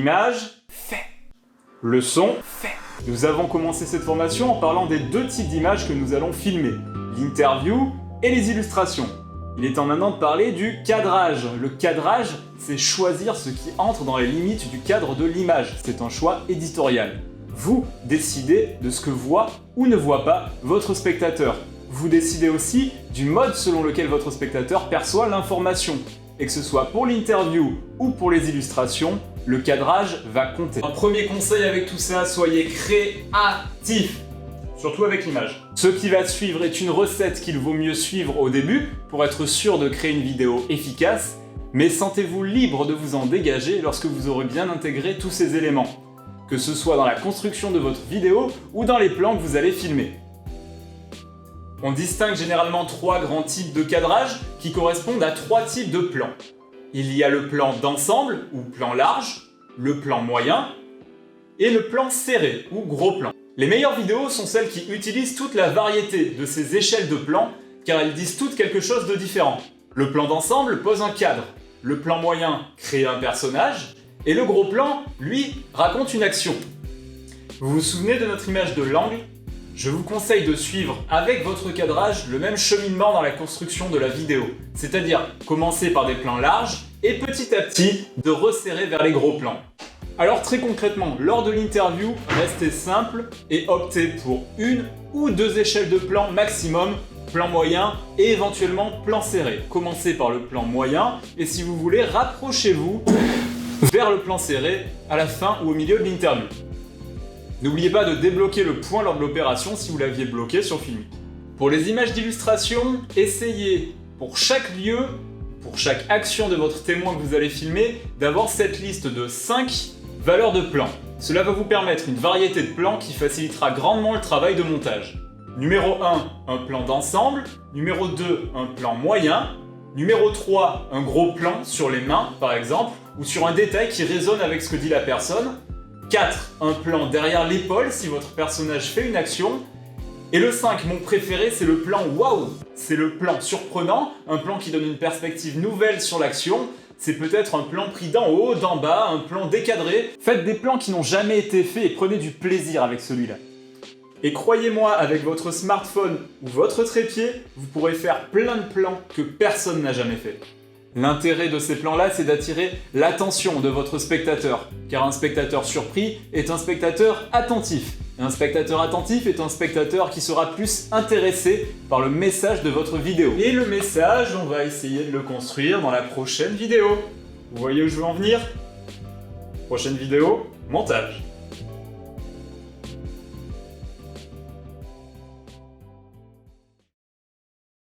L'image, fait. Le son, fait. Nous avons commencé cette formation en parlant des deux types d'images que nous allons filmer, l'interview et les illustrations. Il est temps maintenant de parler du cadrage. Le cadrage, c'est choisir ce qui entre dans les limites du cadre de l'image. C'est un choix éditorial. Vous décidez de ce que voit ou ne voit pas votre spectateur. Vous décidez aussi du mode selon lequel votre spectateur perçoit l'information. Et que ce soit pour l'interview ou pour les illustrations, le cadrage va compter. Un premier conseil avec tout ça, soyez créatifs, surtout avec l'image. Ce qui va suivre est une recette qu'il vaut mieux suivre au début pour être sûr de créer une vidéo efficace, mais sentez-vous libre de vous en dégager lorsque vous aurez bien intégré tous ces éléments, que ce soit dans la construction de votre vidéo ou dans les plans que vous allez filmer. On distingue généralement trois grands types de cadrage qui correspondent à trois types de plans. Il y a le plan d'ensemble ou plan large, le plan moyen et le plan serré ou gros plan. Les meilleures vidéos sont celles qui utilisent toute la variété de ces échelles de plans car elles disent toutes quelque chose de différent. Le plan d'ensemble pose un cadre, le plan moyen crée un personnage et le gros plan, lui, raconte une action. Vous vous souvenez de notre image de l'angle ? Je vous conseille de suivre avec votre cadrage le même cheminement dans la construction de la vidéo, c'est-à-dire commencer par des plans larges et petit à petit de resserrer vers les gros plans. Alors très concrètement, lors de l'interview, restez simple et optez pour une ou deux échelles de plans maximum, plan moyen et éventuellement plan serré. Commencez par le plan moyen et si vous voulez, rapprochez-vous vers le plan serré à la fin ou au milieu de l'interview. N'oubliez pas de débloquer le point lors de l'opération si vous l'aviez bloqué sur Filmic. Pour les images d'illustration, essayez pour chaque lieu, pour chaque action de votre témoin que vous allez filmer, d'avoir cette liste de 5 valeurs de plans. Cela va vous permettre une variété de plans qui facilitera grandement le travail de montage. Numéro 1, un plan d'ensemble. Numéro 2, un plan moyen. Numéro 3, un gros plan sur les mains par exemple, ou sur un détail qui résonne avec ce que dit la personne. 4. Un plan derrière l'épaule si votre personnage fait une action. Et le 5, mon préféré, c'est le plan waouh. C'est le plan surprenant, un plan qui donne une perspective nouvelle sur l'action. C'est peut-être un plan pris d'en haut, d'en bas, un plan décadré. Faites des plans qui n'ont jamais été faits et prenez du plaisir avec celui-là. Et croyez-moi, avec votre smartphone ou votre trépied, vous pourrez faire plein de plans que personne n'a jamais fait. L'intérêt de ces plans-là, c'est d'attirer l'attention de votre spectateur, car un spectateur surpris est un spectateur attentif. Et un spectateur attentif est un spectateur qui sera plus intéressé par le message de votre vidéo. Et le message, on va essayer de le construire dans la prochaine vidéo. Vous voyez où je veux en venir ? Prochaine vidéo, montage.